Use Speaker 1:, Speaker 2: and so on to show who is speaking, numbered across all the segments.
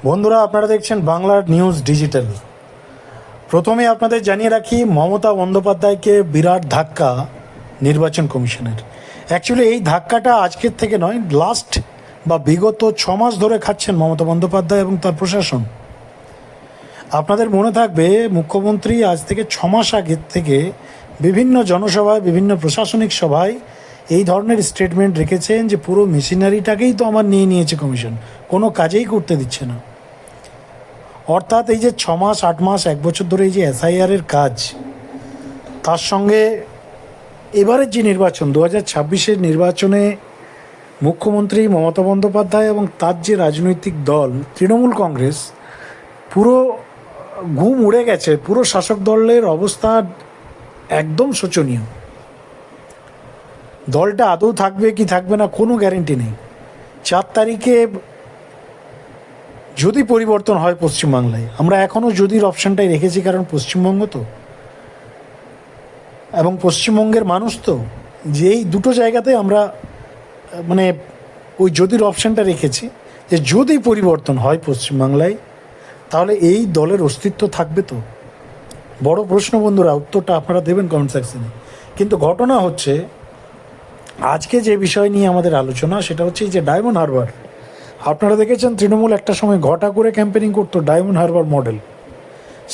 Speaker 1: বন্ধুরা, আপনারা দেখছেন বাংলার নিউজ ডিজিটাল। প্রথমে আপনাদের জানিয়ে রাখি, মমতা বন্দ্যোপাধ্যায়কে বিরাট ধাক্কা নির্বাচন কমিশনের। অ্যাকচুয়ালি এই ধাক্কাটা আজকের থেকে নয়, লাস্ট বা বিগত 6 মাস ধরে খাচ্ছেন মমতা বন্দ্যোপাধ্যায় এবং তার প্রশাসন। আপনাদের মনে থাকবে, মুখ্যমন্ত্রী আজ থেকে 6 মাস আগের থেকে বিভিন্ন জনসভায়, বিভিন্ন প্রশাসনিক সভায় এই ধরনের স্টেটমেন্ট রেখেছেন যে পুরো মেশিনারিটাকেই তো আমার নিয়েছে কমিশন, কোনো কাজেই করতে দিচ্ছে না। অর্থাৎ এই যে 6 মাস, 8 মাস, 1 বছর ধরে এই যে এসআইআরের কাজ, তার সঙ্গে এবারের যে নির্বাচন 2026-এর নির্বাচনে মুখ্যমন্ত্রী মমতা বন্দ্যোপাধ্যায় এবং তার যে রাজনৈতিক দল তৃণমূল কংগ্রেস, পুরো ঘুম উড়ে গেছে। পুরো শাসক দলের অবস্থা একদম শোচনীয়। দলটা আদৌ থাকবে কি থাকবে না কোনো গ্যারেন্টি নেই। 4 তারিখে যদি পরিবর্তন হয় পশ্চিমবাংলায়, আমরা এখনও যদির অপশানটাই রেখেছি, কারণ পশ্চিমবঙ্গ তো, এবং পশ্চিমবঙ্গের মানুষ তো, যে এই দুটো জায়গাতে আমরা মানে ওই যদির অপশানটা রেখেছি যে যদি পরিবর্তন হয় পশ্চিমবাংলায়, তাহলে এই দলের অস্তিত্ব থাকবে তো? বড় প্রশ্ন বন্ধুরা, উত্তরটা আপনারা দেবেন কমেন্ট সেকশনে। কিন্তু ঘটনা হচ্ছে, আজকে যে বিষয় নিয়ে আমাদের আলোচনা, সেটা হচ্ছে এই যে ডায়মন্ড হারবার। আপনারা দেখেছেন তৃণমূল একটা সময় ঘটা করে ক্যাম্পেনিং করতো ডায়মন্ড হারবার মডেল।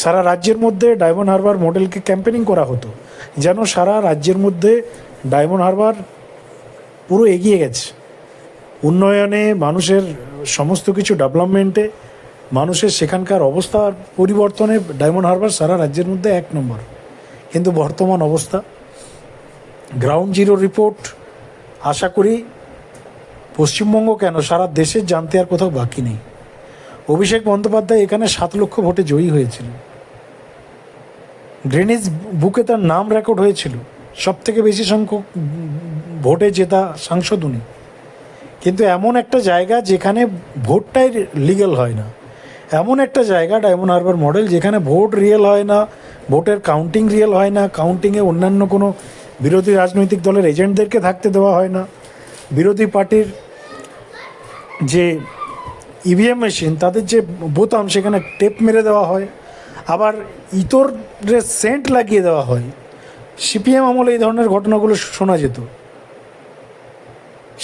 Speaker 1: সারা রাজ্যের মধ্যে ডায়মন্ড হারবার মডেলকে ক্যাম্পেনিং করা হতো, যেন সারা রাজ্যের মধ্যে ডায়মন্ড হারবার পুরো এগিয়ে গেছে উন্নয়নে, মানুষের সমস্ত কিছু ডেভেলপমেন্টে, মানুষের সেখানকার অবস্থার পরিবর্তনে ডায়মন্ড হারবার সারা রাজ্যের মধ্যে 1 নম্বর। কিন্তু বর্তমান অবস্থা, গ্রাউন্ড জিরো রিপোর্ট আশা করি পশ্চিমবঙ্গ কেন সারা দেশের জানতে আর কোথাও বাকি নেই। অভিষেক বন্দ্যোপাধ্যায় এখানে 7 লক্ষ ভোটে জয়ী হয়েছিল। গ্রিনিজ বুকে তার নাম রেকর্ড হয়েছিল, সব থেকে বেশি সংখ্যক ভোটে জেতা সাংসদ উনি। কিন্তু এমন একটা জায়গা যেখানে ভোটটাই লিগ্যাল হয় না, এমন একটা জায়গা ডায়মন্ড হারবার মডেল, যেখানে ভোট রিয়েল হয় না, ভোটের কাউন্টিং রিয়েল হয় না, কাউন্টিংয়ে অন্যান্য কোনো বিরোধী রাজনৈতিক দলের এজেন্টদেরকে থাকতে দেওয়া হয় না, বিরোধী পার্টির যে ইভিএম মেশিন, তাদের যে বোতাম, সেখানে টেপ মেরে দেওয়া হয়, আবার ইতরের সেন্ট লাগিয়ে দেওয়া হয়। সিপিএম আমলে এই ধরনের ঘটনাগুলো শোনা যেত,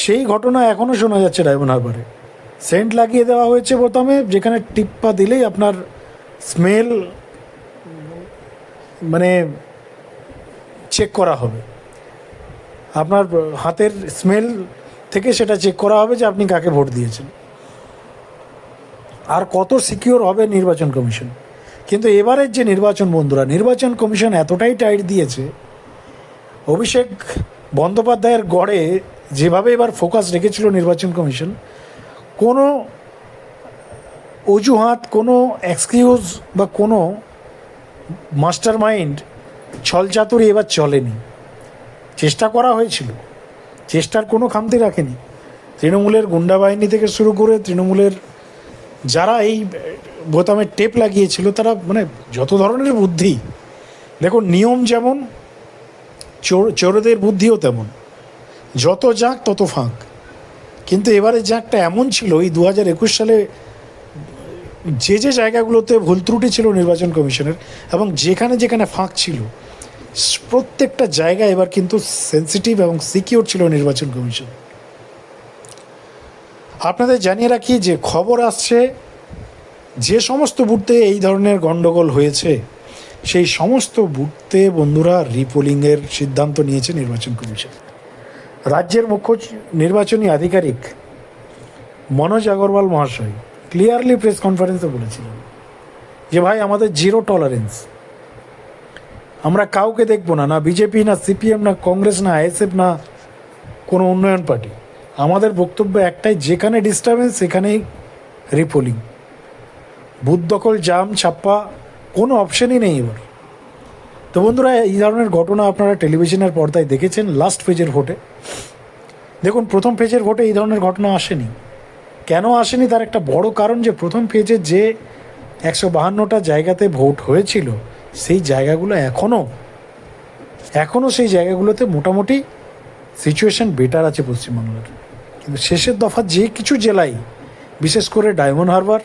Speaker 1: সেই ঘটনা এখনও শোনা যাচ্ছে ডায়মন্ড হারবারে। সেন্ট লাগিয়ে দেওয়া হয়েছে বোতামে, যেখানে টিপ্পা দিলেই আপনার স্মেল মানে চেক করা হবে, আপনার হাতের স্মেল থেকে সেটা চেক করা হবে যে আপনি কাকে ভোট দিয়েছেন। আর কত সিকিওর হবে নির্বাচন কমিশন। কিন্তু এবারের যে নির্বাচন বন্ধুরা, নির্বাচন কমিশন এতটাই টাইট দিয়েছে, অভিষেক বন্দ্যোপাধ্যায়ের গড়ে যেভাবে এবার ফোকাস রেখেছিল নির্বাচন কমিশন, কোনো অজুহাত, কোনো এক্সকিউজ বা কোনো মাস্টার মাইন্ড ছলচাতুরি এবার চলেনি। চেষ্টা করা হয়েছিল, চেষ্টার কোনো খামতি রাখেনি। তৃণমূলের গুন্ডা বাহিনী থেকে শুরু করে তৃণমূলের যারা এই বোতামে টেপ লাগিয়েছিল, তারা মানে যত ধরনের বুদ্ধি, দেখুন নিয়ম যেমন, চোরদের বুদ্ধিও তেমন, যত জাঁক তত ফাঁক। কিন্তু এবারে জাঁকটা এমন ছিল, এই 2021 সালে যে যে জায়গাগুলোতে ভুল ত্রুটি ছিল নির্বাচন কমিশনের, এবং যেখানে যেখানে ফাঁক ছিল, প্রত্যেকটা জায়গা এবার কিন্তু সেন্সিটিভ এবং সিকিউর ছিল নির্বাচন কমিশন। আপনাদের জানিয়ে রাখি যে খবর আসছে, যে সমস্ত বুথে এই ধরনের গণ্ডগোল হয়েছে, সেই সমস্ত বুথে বন্ধুরা রিপোলিংয়ের সিদ্ধান্ত নিয়েছে নির্বাচন কমিশন। রাজ্যের মুখ্য নির্বাচনী আধিকারিক মনোজ আগরওয়াল মহাশয় ক্লিয়ারলি প্রেস কনফারেন্সে বলেছিলেন যে ভাই, আমাদের জিরো টলারেন্স, আমরা কাউকে দেখবো না, না বিজেপি, না সিপিএম, না কংগ্রেস, না আইএসএফ, না কোনো উন্নয়ন পার্টি। আমাদের বক্তব্য একটাই, যেখানে ডিস্টারবেন্স সেখানেই রিপোলিং। বুথ দখল, জাম, ছাপ্পা কোনো অপশানই নেই এবার। তো বন্ধুরা, এই ধরনের ঘটনা আপনারা টেলিভিশনের পর্দায় দেখেছেন লাস্ট ফেজের ভোটে। দেখুন, প্রথম ফেজের ভোটে এই ধরনের ঘটনা আসেনি। কেন আসেনি তার একটা বড় কারণ, যে প্রথম ফেজে যে 152টা জায়গাতে ভোট হয়েছিল, সেই জায়গাগুলো এখনও সেই জায়গাগুলোতে মোটামুটি সিচুয়েশন বেটার আছে পশ্চিমবাংলার। কিন্তু শেষের দফা যে কিছু জেলায়, বিশেষ করে ডায়মন্ড হারবার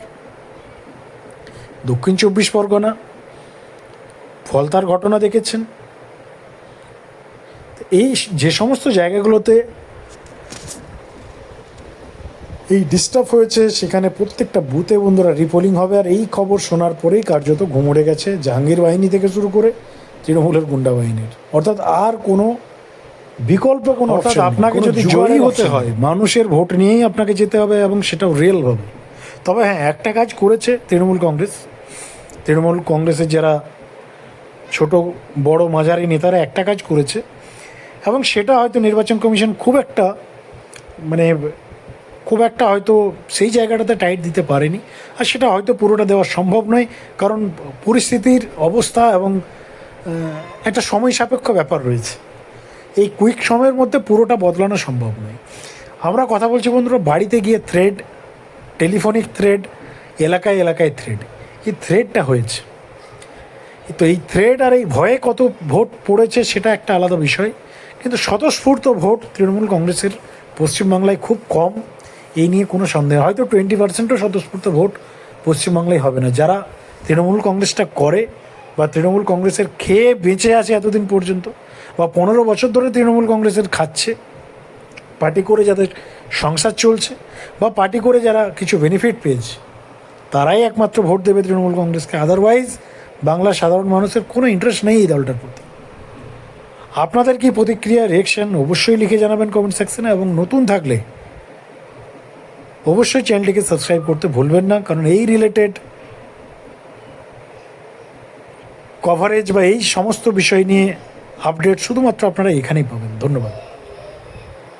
Speaker 1: দক্ষিণ 24 পরগনা ফলতার ঘটনা দেখেছেন। এই যে সমস্ত জায়গাগুলোতে এই ডিস্টার্ব হয়েছে সেখানে প্রত্যেকটা বুথে বন্ধুরা রিপোলিং হবে। আর এই খবর শোনার পরেই কার্যত ঘুম উড়ে গেছে জাহাঙ্গীর বাহিনী থেকে শুরু করে তৃণমূলের গুন্ডা বাহিনীর। অর্থাৎ আর কোনো বিকল্প কোনো অর্থাৎ আপনাকে যদি জয়ী হতে হয় মানুষের ভোট নিয়েই আপনাকে যেতে হবে, এবং সেটাও রিয়েলভাবে। তবে হ্যাঁ, একটা কাজ করেছে তৃণমূল কংগ্রেসের যারা ছোট বড় মাঝারি নেতারা একটা কাজ করেছে, এবং সেটা হয়তো নির্বাচন কমিশন খুব একটা হয়তো সেই জায়গাটাতে টাইট দিতে পারেনি, আর সেটা হয়তো পুরোটা দেওয়া সম্ভব নয়, কারণ পরিস্থিতির অবস্থা এবং একটা সময় সাপেক্ষ ব্যাপার রয়েছে। এই কুইক সময়ের মধ্যে পুরোটা বদলানো সম্ভব নয়। আমরা কথা বলছি বন্ধুরা, বাড়িতে গিয়ে থ্রেড, টেলিফোনিক থ্রেড, এলাকায় এলাকায় থ্রেড, এই থ্রেডটা হয়েছে। তো এই থ্রেড আর এই ভয়ে কত ভোট পড়েছে সেটা একটা আলাদা বিষয়, কিন্তু স্বতঃস্ফূর্ত ভোট তৃণমূল কংগ্রেসের পশ্চিমবাংলায় খুব কম, এই নিয়ে কোনো সন্দেহ। হয়তো 20%ও স্বতঃস্ফূর্ত ভোট পশ্চিমবাংলায় হবে না। যারা তৃণমূল কংগ্রেসটা করে বা তৃণমূল কংগ্রেসের খেয়ে বেঁচে আছে এতদিন পর্যন্ত, বা 15 বছর ধরে তৃণমূল কংগ্রেসের খাচ্ছে, পার্টি করে যাদের সংসার চলছে বা পার্টি করে যারা কিছু বেনিফিট পেয়েছে, তারাই একমাত্র ভোট দেবে তৃণমূল কংগ্রেসকে। আদারওয়াইজ বাংলার সাধারণ মানুষের কোনো ইন্টারেস্ট নেই এই দলটার প্রতি। আপনাদের কি প্রতিক্রিয়া, রিয়েকশন অবশ্যই লিখে জানাবেন কমেন্ট সেকশনে, এবং নতুন থাকলে অবশ্যই চ্যানেলটিকে সাবস্ক্রাইব করতে ভুলবেন না, কারণ এই রিলেটেড কভারেজ বা এই সমস্ত বিষয় নিয়ে আপডেট শুধুমাত্র আপনারা এখানেই পাবেন। ধন্যবাদ।